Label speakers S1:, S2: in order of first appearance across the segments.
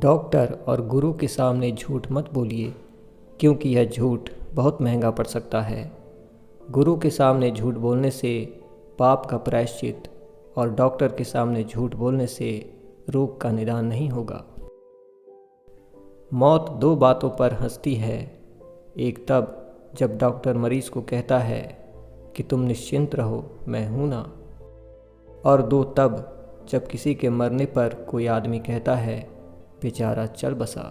S1: Doctor और गुरु के सामने झूठ मत बोलिए, क्योंकि यह झूठ बहुत महंगा पड़ सकता है। गुरु के सामने झूठ बोलने से पाप का प्रायश्चित और डॉक्टर के सामने झूठ बोलने से रोग का निदान नहीं होगा। मौत दो बातों पर हंसती है। एक तब जब डॉक्टर मरीज को कहता है कि तुम निश्चिंत रहो, मैं हूं ना। और दो तब जब किसी के मरने पर कोई आदमी कहता है बेचारा चल बसा।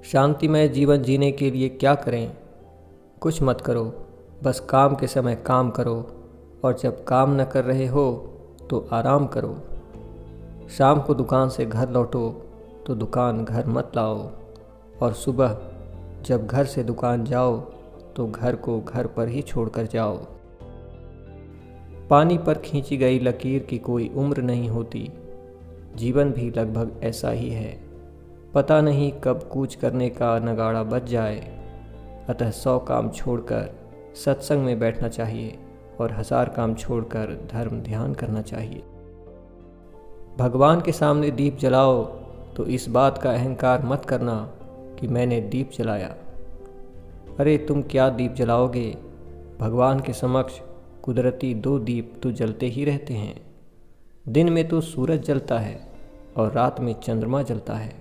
S1: शांतिमय जीवन जीने के लिए क्या करें? कुछ मत करो, बस काम के समय काम करो, और जब काम न कर रहे हो तो आराम करो। शाम को दुकान से घर लौटो तो दुकान घर मत लाओ, और सुबह जब घर से दुकान जाओ तो घर को घर पर ही छोड़कर जाओ। पानी पर खींची गई लकीर की कोई उम्र नहीं होती। जीवन भी लगभग ऐसा ही है। पता नहीं कब कूच करने का नगाड़ा बज जाए। अतः 100 काम छोड़कर सत्संग में बैठना चाहिए और 1000 काम छोड़कर धर्म ध्यान करना चाहिए। भगवान के सामने दीप जलाओ तो इस बात का अहंकार मत करना कि मैंने दीप जलाया। अरे तुम क्या दीप जलाओगे? भगवान के समक्ष कुदरती 2 दीप तो जलते ही रहते हैं। दिन में तो सूरज जलता है और रात में चंद्रमा जलता है।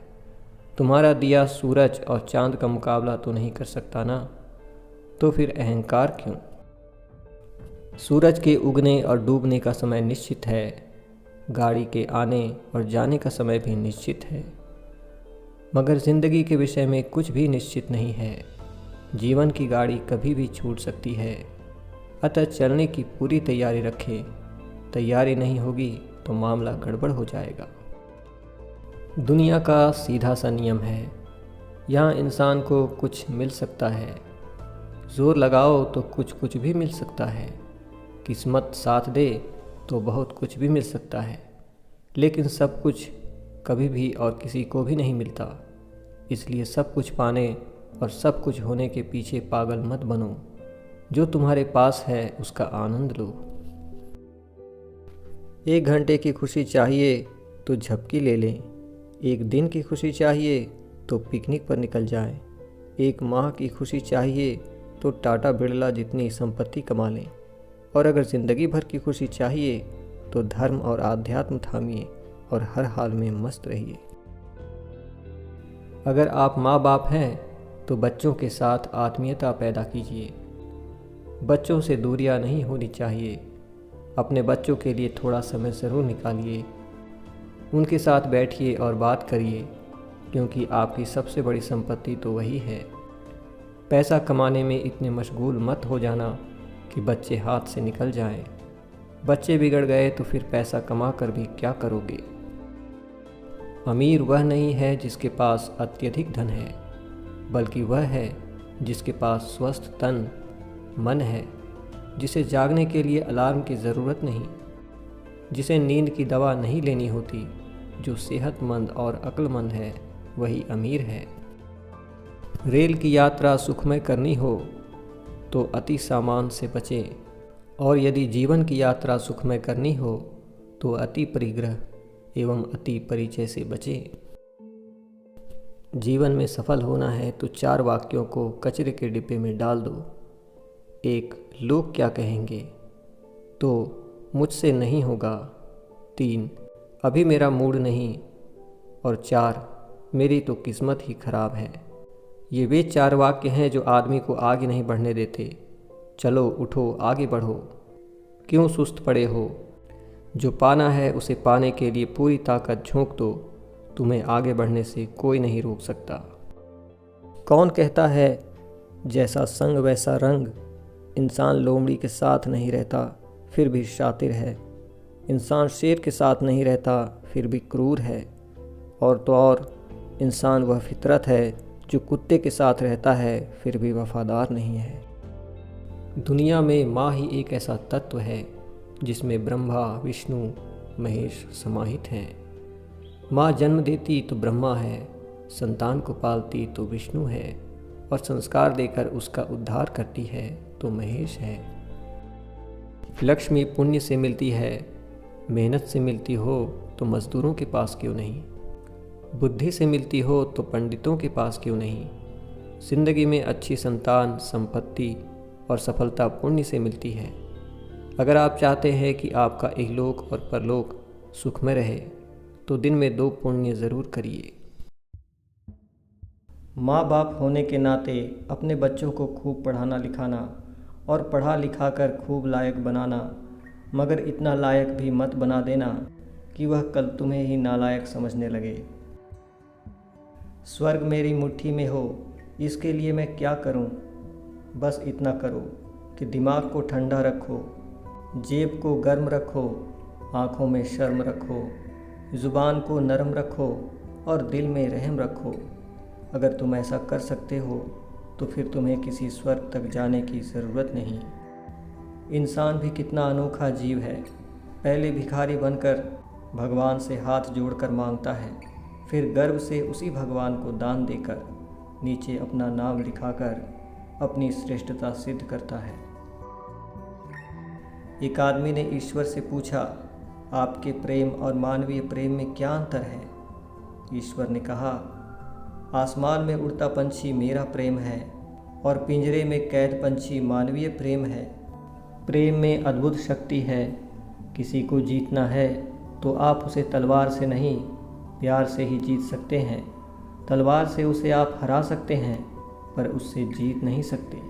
S1: तुम्हारा दिया सूरज और चांद का मुकाबला तो नहीं कर सकता ना, तो फिर अहंकार क्यों? सूरज के उगने और डूबने का समय निश्चित है। गाड़ी के आने और जाने का समय भी निश्चित है। मगर जिंदगी के विषय में कुछ भी निश्चित नहीं है। जीवन की गाड़ी कभी भी छूट सकती है। अतः चलने की पूरी तैयारी रखें। तैयारी नहीं होगी तो मामला गड़बड़ हो जाएगा। दुनिया का सीधा सा नियम है, यहाँ इंसान को कुछ मिल सकता है। जोर लगाओ तो कुछ भी मिल सकता है। किस्मत साथ दे तो बहुत कुछ भी मिल सकता है। लेकिन सब कुछ कभी भी और किसी को भी नहीं मिलता। इसलिए सब कुछ पाने और सब कुछ होने के पीछे पागल मत बनो। जो तुम्हारे पास है उसका आनंद लो। 1 घंटे की खुशी चाहिए तो झपकी ले लें। 1 दिन की खुशी चाहिए तो पिकनिक पर निकल जाएं। 1 माह की खुशी चाहिए तो टाटा बिरला जितनी संपत्ति कमा लें। और अगर ज़िंदगी भर की खुशी चाहिए तो धर्म और आध्यात्म थामिए और हर हाल में मस्त रहिए। अगर आप माँ बाप हैं तो बच्चों के साथ आत्मीयता पैदा कीजिए। बच्चों से दूरियां नहीं होनी चाहिए। अपने बच्चों के लिए थोड़ा समय ज़रूर निकालिए। उनके साथ बैठिए और बात करिए, क्योंकि आपकी सबसे बड़ी संपत्ति तो वही है। पैसा कमाने में इतने मशगूल मत हो जाना कि बच्चे हाथ से निकल जाएं। बच्चे बिगड़ गए तो फिर पैसा कमा कर भी क्या करोगे? अमीर वह नहीं है जिसके पास अत्यधिक धन है, बल्कि वह है जिसके पास स्वस्थ तन मन है, जिसे जागने के लिए अलार्म की ज़रूरत नहीं, जिसे नींद की दवा नहीं लेनी होती। जो सेहतमंद और अक्लमंद है वही अमीर है। रेल की यात्रा सुखमय करनी हो तो अति सामान से बचें, और यदि जीवन की यात्रा सुखमय करनी हो तो अति परिग्रह एवं अति परिचय से बचें। जीवन में सफल होना है तो 4 वाक्यों को कचरे के डिब्बे में डाल दो। 1 लोग क्या कहेंगे, 2 मुझसे नहीं होगा, 3 अभी मेरा मूड नहीं, और 4 मेरी तो किस्मत ही खराब है। ये वे 4 वाक्य हैं जो आदमी को आगे नहीं बढ़ने देते। चलो उठो, आगे बढ़ो। क्यों सुस्त पड़े हो? जो पाना है उसे पाने के लिए पूरी ताकत झोंक दो। तुम्हें आगे बढ़ने से कोई नहीं रोक सकता। कौन कहता है जैसा संग वैसा रंग? इंसान लोमड़ी के साथ नहीं रहता फिर भी शातिर है। इंसान शेर के साथ नहीं रहता फिर भी क्रूर है। और तो और इंसान वह फितरत है जो कुत्ते के साथ रहता है फिर भी वफादार नहीं है। दुनिया में माँ ही एक ऐसा तत्व है जिसमें ब्रह्मा विष्णु महेश समाहित हैं। माँ जन्म देती तो ब्रह्मा है, संतान को पालती तो विष्णु है, और संस्कार देकर उसका उद्धार करती है तो महेश है। लक्ष्मी पुण्य से मिलती है, मेहनत से मिलती हो तो मज़दूरों के पास क्यों नहीं? बुद्धि से मिलती हो तो पंडितों के पास क्यों नहीं। जिंदगी में अच्छी संतान, संपत्ति और सफलता पुण्य से मिलती है। अगर आप चाहते हैं कि आपका इहलोक और परलोक सुख में रहे तो दिन में 2 पुण्य ज़रूर करिए। माँ बाप होने के नाते अपने बच्चों को खूब पढ़ाना लिखाना और पढ़ा लिखा कर खूब लायक बनाना, मगर इतना लायक भी मत बना देना कि वह कल तुम्हें ही नालायक समझने लगे। स्वर्ग मेरी मुट्ठी में हो, इसके लिए मैं क्या करूं? बस इतना करो कि दिमाग को ठंडा रखो, जेब को गर्म रखो, आँखों में शर्म रखो, ज़ुबान को नरम रखो और दिल में रहम रखो। अगर तुम ऐसा कर सकते हो तो फिर तुम्हें किसी स्वर्ग तक जाने की ज़रूरत नहीं। इंसान भी कितना अनोखा जीव है। पहले भिखारी बनकर भगवान से हाथ जोड़कर मांगता है, फिर गर्व से उसी भगवान को दान देकर नीचे अपना नाम लिखाकर अपनी श्रेष्ठता सिद्ध करता है। एक आदमी ने ईश्वर से पूछा, आपके प्रेम और मानवीय प्रेम में क्या अंतर है? ईश्वर ने कहा, आसमान में उड़ता पंछी मेरा प्रेम है और पिंजरे में कैद पंछी मानवीय प्रेम है। प्रेम में अद्भुत शक्ति है। किसी को जीतना है तो आप उसे तलवार से नहीं, प्यार से ही जीत सकते हैं। तलवार से उसे आप हरा सकते हैं पर उससे जीत नहीं सकते।